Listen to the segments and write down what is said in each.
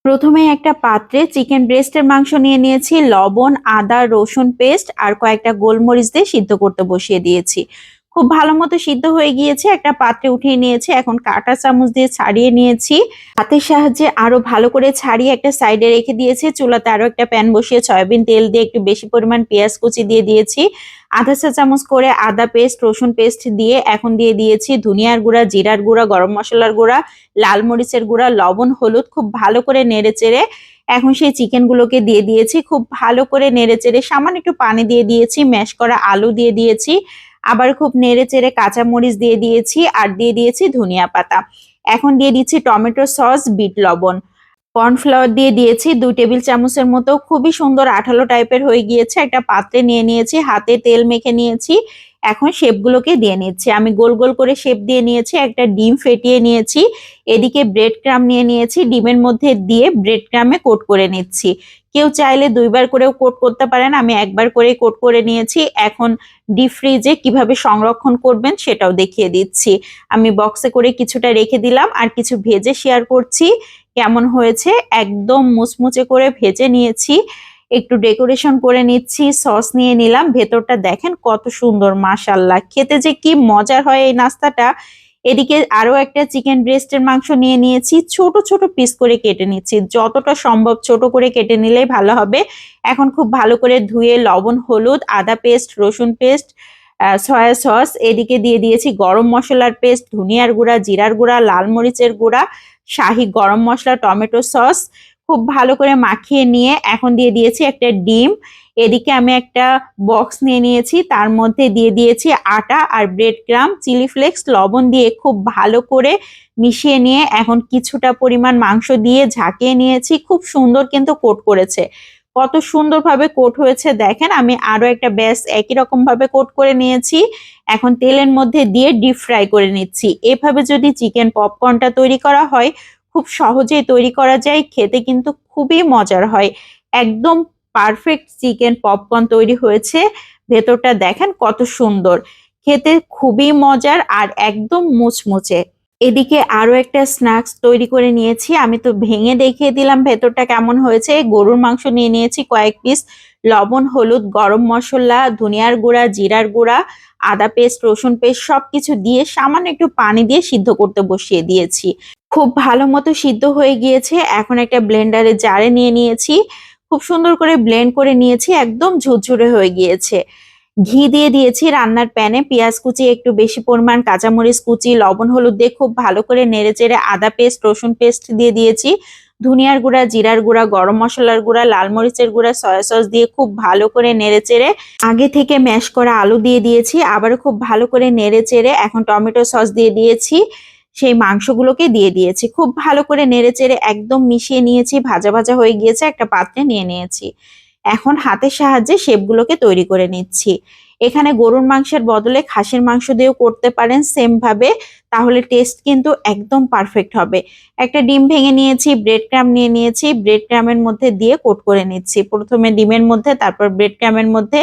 প্রথমে একটা পাত্রে চিকেন ব্রেস্টের মাংস নিয়ে নিয়েছি, লবণ, আদা, রসুন পেস্ট আর কয়েকটা গোলমরিচ দিয়ে সিদ্ধ করতে বসিয়ে দিয়েছি। খুব ভালো মতো সিদ্ধ হয়ে গিয়েছে, একটা পাত্রে উঠিয়ে নিয়েছি। এখন কাঁটা চামচ দিয়ে ছাড়িয়ে নিয়েছি, হাতের সাহায্যে আরো ভালো করে ছাড়িয়ে একটা সাইডে রেখে দিয়েছি। চুলাতে আরো একটা প্যান বসিয়ে সয়াবিন তেল দিয়ে একটু বেশি পরিমাণ পেঁয়াজ কুচি দিয়ে দিয়েছি, আধা চা চামচ করে আদা পেস্ট, রসুন পেস্ট দিয়ে এখন দিয়ে দিয়েছি ধনিয়ার গুঁড়া, জিরার গুঁড়া, গরম মশলার গুঁড়া, লাল মরিচের গুঁড়া, লবণ, হলুদ। খুব ভালো করে নেড়ে চেড়ে এখন সেই চিকেন গুলোকে দিয়ে দিয়েছি। খুব ভালো করে নেড়ে চেড়ে সামান্য একটু পানি দিয়ে দিয়েছি, ম্যাশ করা আলু দিয়ে দিয়েছি, আবার খুব নেড়ে চেড়ে কাঁচামরিচ দিয়ে দিয়েছি আর দিয়ে দিয়েছি ধনিয়া পাতা। এখন দিয়ে দিচ্ছি টমেটো সস, বিট লবণ, কর্নফ্লাওয়ার দিয়ে দিয়েছি 2 টেবিল চামচের মতো। খুবই সুন্দর আঠালো টাইপের হয়ে গিয়েছে। একটা পাত্রে নিয়ে নিয়েছি, হাতে তেল মেখে নিয়েছি। এখন শেপগুলোকে দিয়ে নিচ্ছি। আমি গোল গোল করে শেপ দিয়ে নিয়েছি। একটা ডিম ফেটিয়ে নিয়েছি, এদিকে ব্রেড ক্রাম নিয়ে নিয়েছি, ডিমের মধ্যে দিয়ে ব্রেড ক্রামে কোট করে নিচ্ছি। কেউ চাইলে 2বার করেও কোট করতে পারেন, আমি একবার করে কোট করে নিয়েছি। এখন ডিপ ফ্রিজে কিভাবে সংরক্ষণ করবেন সেটাও দেখিয়ে দিচ্ছি। আমি বক্সে করে কিছুটা রেখে দিলাম আর কিছু ভেজে শেয়ার করছি। কেমন হয়েছে, একদম মুচমুচে করে ভেজে নিয়েছি। একটু ডেকোরেশন করে নিচ্ছি, সস নিয়ে নিলাম। ভেতরটা দেখেন কত সুন্দর, মাশাআল্লাহ, খেতে যে কি মজার হয় এই নাস্তাটা। এদিকে আরো একটা চিকেন ব্রেস্টের মাংস নিয়ে নিয়েছি, ছোট ছোট পিস করে কেটে নিচ্ছি। যতটা সম্ভব ছোট করে কেটে নিলেই ভালো হবে। এখন খুব ভালো করে ধুয়ে লবণ, হলুদ, আদা পেস্ট, রসুন পেস্ট, সয়া সস, এদিকে দিয়ে দিয়েছি গরম মশলার পেস্ট, ধনিয়ার গুঁড়া, জিরার গুঁড়া, লাল মরিচের গুঁড়া, শাহি গরম মশলা, টমেটো সস। খুব ভালো করে মাখিয়ে নিয়ে এখন দিয়ে দিয়েছি একটা ডিম। এদিকে আমি একটা বক্স নিয়ে নিয়েছি, তার মধ্যে দিয়ে দিয়েছি আটা আর ব্রেড ক্রাম, চিলি ফ্লেক্স, লবণ দিয়ে খুব ভালো করে মিশিয়ে নিয়ে এখন কিছুটা পরিমাণ মাংস দিয়ে ঝাঁকিয়ে নিয়েছি। খুব সুন্দর কিন্তু কোট করেছে, কত সুন্দরভাবে কোট হয়েছে দেখেন। আমি আরো একটা ব্যাস একই রকম ভাবে কোট করে নিয়েছি। এখন তেলের মধ্যে দিয়ে ডিপ ফ্রাই করে নিচ্ছি। এভাবে যদি চিকেন পপকর্নটা তৈরি করা হয়, খুব সহজেই তৈরি করা যায়, খেতে কিন্তু খুবই মজার হয়। একদম পারফেক্ট চিকেন পপকর্ন তৈরি হয়েছে। ভেতরটা দেখেন কত সুন্দর, খেতে খুবই মজার আর একদম মুচমুচে। এদিকে আরো একটা স্ন্যাক্স তৈরি করে নিয়েছি, আমি তো ভেঙে দেখিয়ে দিলাম ভেতরটা কেমন হয়েছে। গরুর মাংস নিয়ে নিয়েছি কয়েক পিস, লবণ, হলুদ, গরম মশলা, ধনিয়ার গুঁড়া, জিরার গুঁড়া, আদা পেস্ট, রসুন পেস্ট সবকিছু দিয়ে সামান্য একটু পানি দিয়ে সিদ্ধ করতে বসিয়ে দিয়েছি। খুব ভালো মতো সিদ্ধ হয়ে গিয়েছে। এখন একটা ব্লেন্ডারে জারে নিয়ে নিয়েছি, খুব সুন্দর করে ব্লেন্ড করে নিয়েছি, একদম ঝুরঝুরে হয়ে গিয়েছে। ঘি দিয়ে দিয়েছি রান্নার প্যানে, পেঁয়াজ কুচি একটু বেশি পরিমাণ, কাঁচামরিচ কুচি, লবণ, হলুদ দিয়ে খুব ভালো করে নেড়েচেড়ে আদা পেস্ট, রসুন পেস্ট দিয়ে দিয়েছি, ধনিয়ার গুঁড়া, জিরার গুঁড়া, গরম মশলার গুঁড়া, লাল মরিচের গুঁড়া, সয়া সস দিয়ে খুব ভালো করে নেড়েচেড়ে আগে থেকে ম্যাশ করা আলু দিয়ে দিয়েছি, আবারও খুব ভালো করে নেড়েচেড়ে এখন টমেটো সস দিয়ে দিয়েছি, সেই মাংসগুলোকে দিয়ে দিয়েছি। খুব ভালো করে নেড়েচেড়ে একদম মিশিয়ে নিয়েছি, ভাজা ভাজা হয়ে গিয়েছে, একটা পাত্রে নিয়ে নিয়েছি। এখন হাতের সাহায্যে শেপগুলোকে তৈরি করে নিচ্ছি। এখানে গরুর মাংসের বদলে খাসির মাংস দিয়েও করতে পারেন সেম ভাবে, তাহলে টেস্ট কিন্তু একদম পারফেক্ট হবে। একটা ডিম ভেঙে নিয়েছি, ব্রেড ক্রাম নিয়ে নিয়েছি, ব্রেড ক্রামের মধ্যে দিয়ে কোট করে নিচ্ছি। প্রথমে ডিমের মধ্যে, তারপর ব্রেড ক্রামের মধ্যে।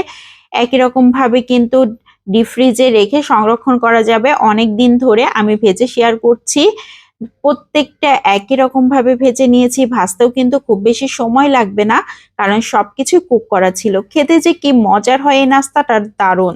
একই রকম ভাবে কিন্তু ডিপ ফ্রিজে রেখে সংরক্ষণ করা যাবে অনেক দিন ধরে। আমি ভেজে শেয়ার করছি। প্রত্যেকটা একই রকম ভাবে ভেজে নিয়েছি, ভাজতেও কিন্তু খুব বেশি সময় লাগবে না, কারণ সবকিছু কুক করা ছিল। খেতে যে কি মজার হয় এই নাস্তাটা, দারুণ।